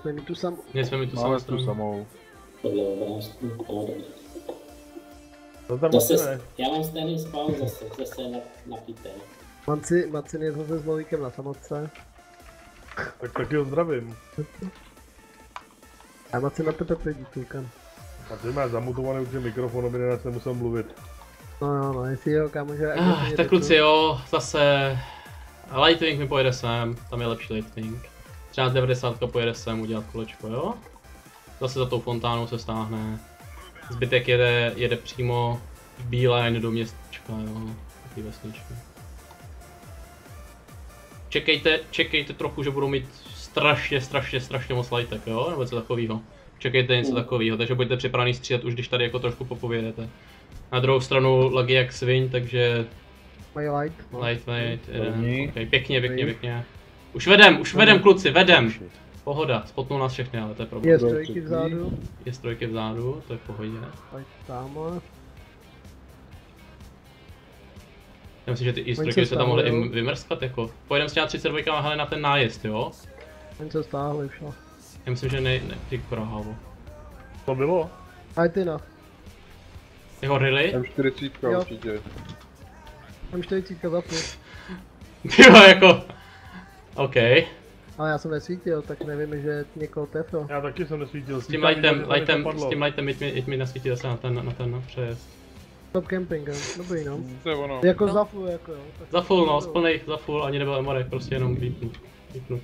Jsme mi tu sam... Nejsme mi tu Máme samou. tu samou. Podle obrázku, To tam zase, ne. já mám stejný spawn zase na pité. Macin je zase s Lovíkem na samotce. Tak taky ho zdravím. A Macin na tebe pědí, koukám. A ty máš zamutovaný určitě mikrofon, aby nás nemusel mluvit. No, jestli jo, kámo, že... Tak kluci jo, zase... Lightwing mi pojede sem, tam je lepší Lightwing. 1390 pojede sem udělat kolečko, jo? Zase za tou fontánou se stáhne. Zbytek jede přímo v Beeline do městečka, jo? Taký vesničky. Čekejte trochu, že budou mít strašně moc lightek, jo? Nebo něco takového. Čekejte něco takového, takže buďte připravený střílet už když tady jako trošku popovědete. Na druhou stranu lagy jak sviň, takže... Mají light. No. Lightweight, jeden. Okay, pěkně. Už vedem kluci, vedem! Pohoda, spotnou nás všechny, ale to je problém. Je strojky vzadu. Je strojky vzadu, to je v pohodě. Light tamhle. Já myslím, že ty e-strojky se tam mohly i vymrskat jako. Pojedeme s těma 32 hele na ten nájezd, jo? Oni se stáhli však. Já myslím, že ne, ty krávo. To bylo? A ty no. Jako really? M40 Jo. určitě. M40 zapnu. Jo, jako... OK. Ale já jsem nesvítil, tak nevím, že někoho tefil. Já taky jsem nesvítil. S tím lightem, jeď mi nasvítí zase na ten přejezd. Top camping, dobrý no. To je ono. Jako za full, jako jo. Tak Za full no, splnej, za full, ani nebyl emorek, prostě jenom vypnut.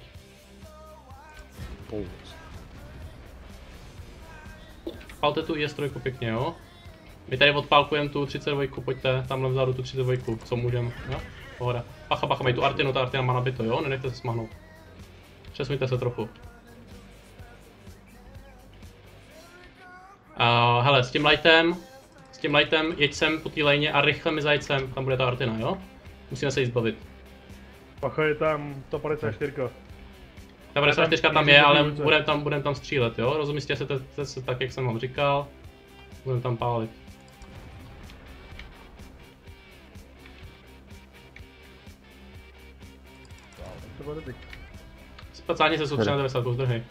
Palte tu IS-3 pěkně, jo? My tady odpálkujeme tu 32, pojďte tamhle vzadu tu 32, co můžeme, jo? Pohoda. Bacha, mají tu Artinu, ta Artina má nabito, jo? Nenechte se smahnout. Přesuňte se trochu. Hele, s tím lightem jeď sem po té lejně a rychle mi zajeď sem, tam bude ta Artina, jo? Musíme se jí zbavit. Pacha je tam 154. Ta 54 tam je, ale budeme tam střílet, jo? Rozumístě se tak, jak jsem vám říkal. Budeme tam pálit. to bude dobrý. Spacání se soustředí na 90, zdrhej.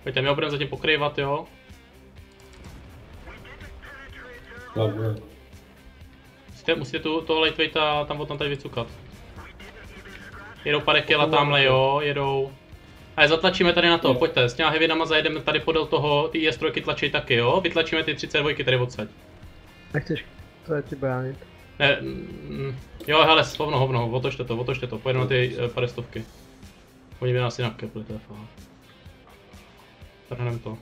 Pojďte, my ho budeme zatím pokrývat, jo? Musíte toho lightweighta tam tady vycukat. Jedou parekila tamhle, jo, jedou. A zatlačíme tady na to, pojďte, s těma heavinama zajedeme tady podél toho, ty IS-3 tlačí taky, jo? Vytlačíme ty 32 tady odsaď. Nechceš to ti bránit. Ne, jo, hele, hovno, otočte to, pojedeme na ty 50. Oni by nás jinak kepli, to je fakt. Trhneme to.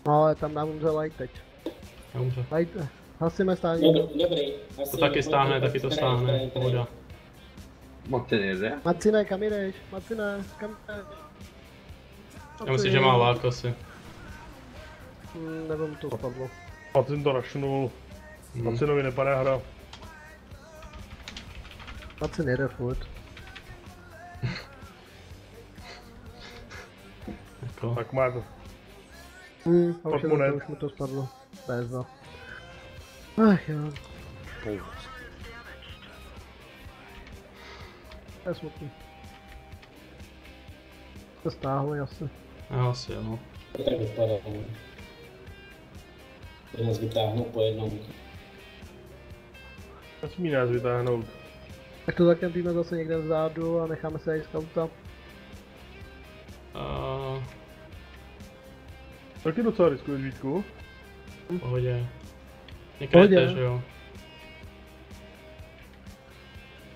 No ale tam nám umře light teď. Neumře. Light, hasíme stání. Dobrý. To taky stáhne, taky to stáhne, pohoda. Macin jede? Macine, kam jdeš? Macine, kam jdeš? Já myslím, že má lák asi. Nevím, to spadlo. Macin to rašnul. Macinovi nepadá hra. Macin jede furt. Jako. Tak má to. Už mi to spadlo. Bezva. Ach jo. To je smutný. To stáhlo asi. Asi jo. To tak vypadá. To nás vytáhnou po jednom. Nesmí nás vytáhnout. Tak to zakempíme zase někde vzadu a necháme se jít skauta. Taky docela riskuješ, Vítku. V pohodě. Někde že jo.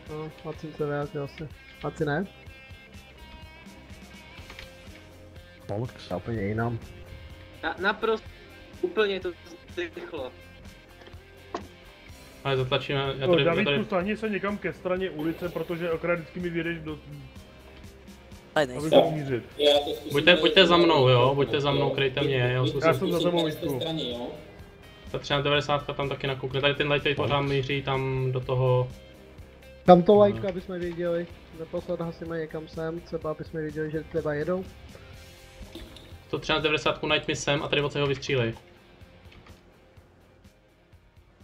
No, Macin se vrátil asi. Macin ne? Polks. Já úplně jinam. Naprosto úplně to zrychlo. Ale zatlačíme, já Davidku, stáhni se někam ke straně ulice, protože akorát vždycky mi vyjedeš do... Aby se umířit. Buďte za mnou, jo, buďte za mnou, kryjte mě, Já jsem za tebou, Vítku. Ta 1390 tam taky nakoukne, tady ten lightweight pořád míří tam do toho... Kam to lajka, aby jsme věděli, neposlat hasíme někam sem, třeba aby jsme věděli, že třeba jedou. To 1390 najď mi sem a tady od ho vystřílej.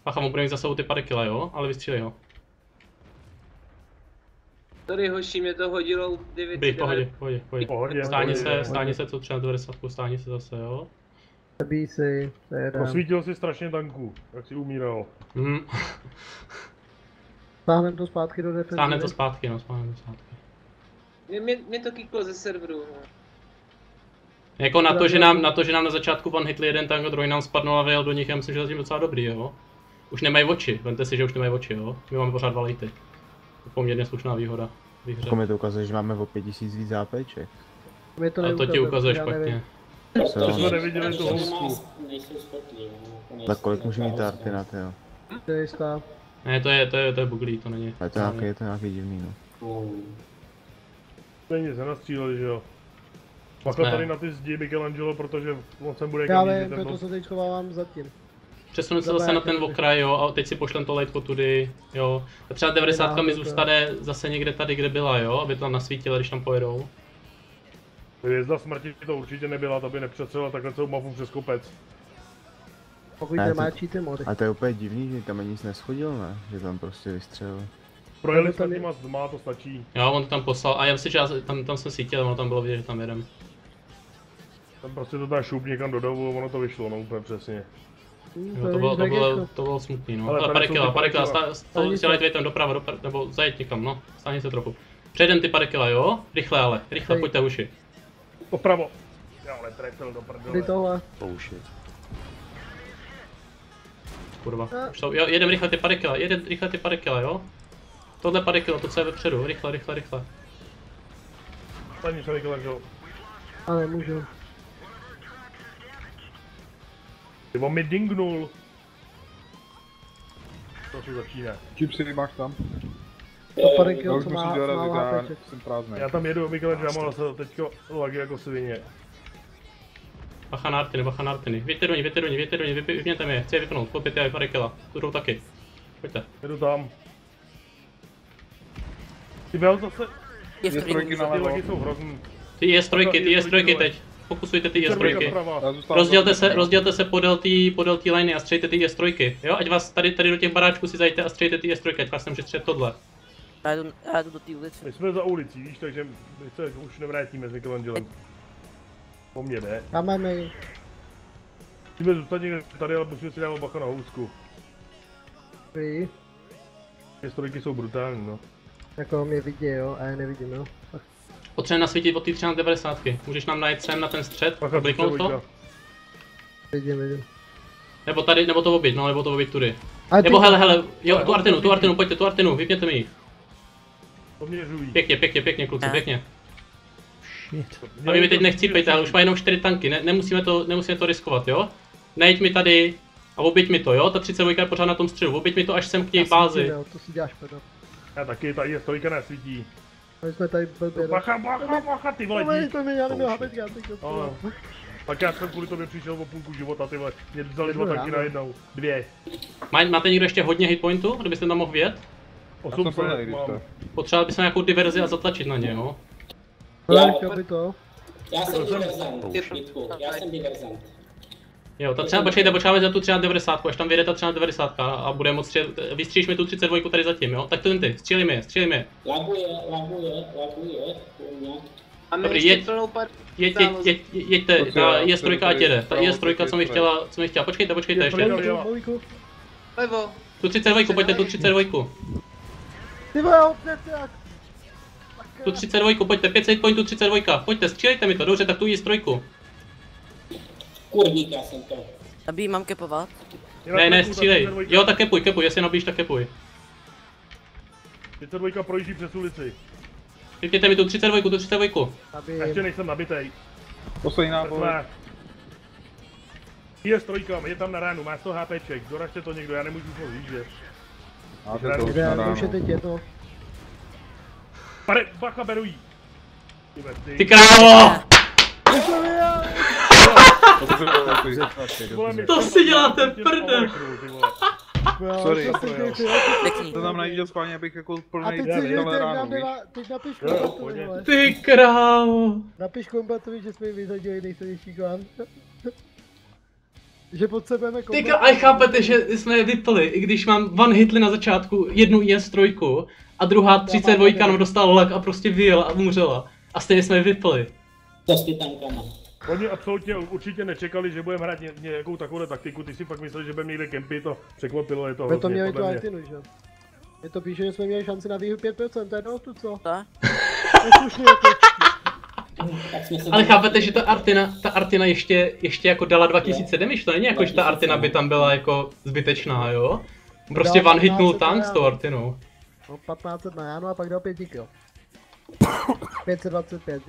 Pacha, mu bude mít za sebou ty pady kila, jo, ale vystřílej ho. Tady hoši, mě to hodilo 9. Dobrý, pohodě. Pohodě, Stáni se, tu třeba 90, stáni se zase, jo. Zabij si, to je jeden. Posvítil si strašně tanku, jak si umíral. Stáhnem to zpátky do defenzivy. Stáhne to zpátky. Mě to kýklo ze serveru. Jako na to, že nám na začátku van hitli jeden tank a druhý nám spadnul a vyjel do nich, já myslím, že zatím docela dobrý, jo. Už nemají oči, vemte si, že už nemají oči, jo. My máme pořád 2 lejty. To je poměrně slušná výhoda v hře. Jako mi to ukazuje, že máme o 5000 víc zápeček. Ale to ti ukazuje špatně. To jsme neviděli tu housku. Nejsou spotlí, no. Tak kolik může mít arty na to, jo? To je jistá. Ne, to je buglí, to není. Ale je to nějaký divný, no. Není se nastříleli, že jo. Pak tady na ty zdi Michelangelo, protože on sem bude Já někam vím, proto se teď schovávám zatím. Přesunu se zase na ten okraj, jo, a teď si pošlem to lejtko tudy, jo. A třeba 90 mi zůstane zase někde tady, kde byla, jo, aby tam nasvítila, když tam pojedou. Hvězda smrti to určitě nebyla, to by nepřestřela takhle celou mapu přes kopec. Pokud Ne, nemá to- cheaty mody. Ale to je úplně divný, že tam nic neschodil, ne? Že tam prostě vystřelil. Projeli Tam jsme je- těma zdma, to stačí. Jo, on to tam poslal, a já myslím, že tam jsem svítil, ono tam bylo vidět, že tam jedem. Tam prostě to tam šup někam do dovu a ono to vyšlo, no úplně přesně. Jo, to bylo smutný, no. Ale Ale tady jsou ty pare kila, Stáni se. dělejte tam doprava, nebo zajet někam, no. Stáni se trochu. Přejdem ty pare kila, jo? Rychle, Hej. pojďte uši. Opravo. Já ale trefil do Kdy prdele. tohle? Poušit. Kurva. Už jsou, jo, jedem rychle ty pare kila, jo? Tohle pare kilo, to co je vepředu, rychle. Staní se Michelangelo. A nemůžu. Ty on mi dingnul. To se začíná. Chipsy máš tam? To pade Já kill, už co musím má dorazit, málo já HPček. jsem prázdný. Já tam jedu, Michelangelo, já mám zase teďko lagy jako svině. Bacha na artiny. Věďte do ní, vypněte mě, chci je vypnout, popět je pare kila. Tu jdou taky. Pojďte. Jedu tam. Ty byl zase, Je trojky ty nalevo. lagy jsou hrozný. Ty IS-3 teď. Fokusujte ty IS-3. Doprava. Já zůstávám Rozdělte se podél té liney a střejte ty IS-3. Jo, ať vás tady do těch baráčků si zajďte a střejte ty IS-3, ať vás nemůže střet tohle. Já jdu do té ulice. My jsme za ulicí, víš, takže my se už nevrátíme s Michelangelem. Po mně jde. Tam máme ji. Musíme zůstat někde tady, ale musíme si dávat bacha na housku. Vy. Ty strojky jsou brutální, no. Jako mě vidí, jo, a já nevidím, jo. Potřebujeme nasvítit od té 1390. Můžeš nám najít sem na ten střed a kliknout to? Vidím. Nebo tady, nebo to oběť, no, nebo to oběť tudy. Ale Nebo hele, jo, tu Artinu, pojďte, tu Artinu, vypněte mi ji. Poměřují. Pěkně, kluci, pěkně. A vy mi teď nechcípejte, ale už má jenom 4 tanky, nemusíme to riskovat, jo? Najď mi tady a oběť mi to, jo? Ta 32 je pořád na tom středu, oběť mi to až sem k té bázi. To si děláš pedo. Já taky, tady je strojka nesvítí. My jsme tady blbě. Bacha, ty vole, dík. To mi já neměl HPčka, ty Ano. Tak já jsem kvůli tobě přišel o půlku života, ty vole. Mě vzali 2 tanky najednou. 2. Máte někdo ještě hodně hitpointů, kdybyste tam mohl vjet? 8 plný, když mám. to. Potřebovali bychom nějakou diverzi a zatlačit na ně, jo? No, chtěl by to. Já jsem diverzant, Vítku, já jsem diverzant. Jo, ta třeba, počkáme za tu 1390, až tam vyjde ta 1390 a bude moc vystříš mi tu 32 tady zatím, jo? Tak to jen ty, střílej mi. Laguje, A my Dobrý, ještě plnou pár... jeďte, ta IS-3 ať jede, ta IS-3 co mi chtěla, počkejte ještě. Levo. Tu 32, pojďte tu 32. Ty vole, opět jak. Tu 32, pojďte, 500 pointů 32, pojďte, střílejte mi to, dobře, tak tu IS-3. Kurník, já jsem to. Nabíjí, mám kepovat. Ne, střílej, jo, tak kepuj, jestli nabíjíš, tak kepuj. 32 projíždí přes ulici. Vypněte mi tu 32. Ještě nejsem nabitej. Poslední náboj. Je strojka, je tam na ránu, má 100 HPček, doražte to někdo, já nemůžu moc říct. Máte to už Kde, na už je ráno. teď jedno. Bacha, beru jí. Ty krávo! To si děláte prdel. Sorry. Pěkný. To tam neviděl schválně, abych jako A plnej teď si dal teď ráno, víš? teď napiš Jo, kombatovi, pojď. vole. Ty krávo! Napiš kombatovi, že jsme jim vyřadili nejsilnější klan. že potřebujeme Tyka, ale chápete, že jsme je vypli, i když mám one hitli na začátku, jednu IS-3 a druhá 32 nám dostala lak a prostě vyjela a umřela. A stejně jsme je vypli. To s tankama. Oni absolutně určitě nečekali, že budeme hrát nějakou takovou taktiku, ty si fakt mysleli, že budeme někde kempy, to překvapilo, je to My to hodně, měli tu podle mě. Artinu, že? Je to píše, že jsme měli šanci na výhru 5%, to je dost tu co? Tak. Neslušně jako. Ale chápete, že ta Artina ještě jako dala 2000 damage, to není jako, že ta Artina by tam byla jako zbytečná, jo? Prostě one hitnul tank s tou Artinou. No 1500 na Jánu a pak dal 5 kill. 525.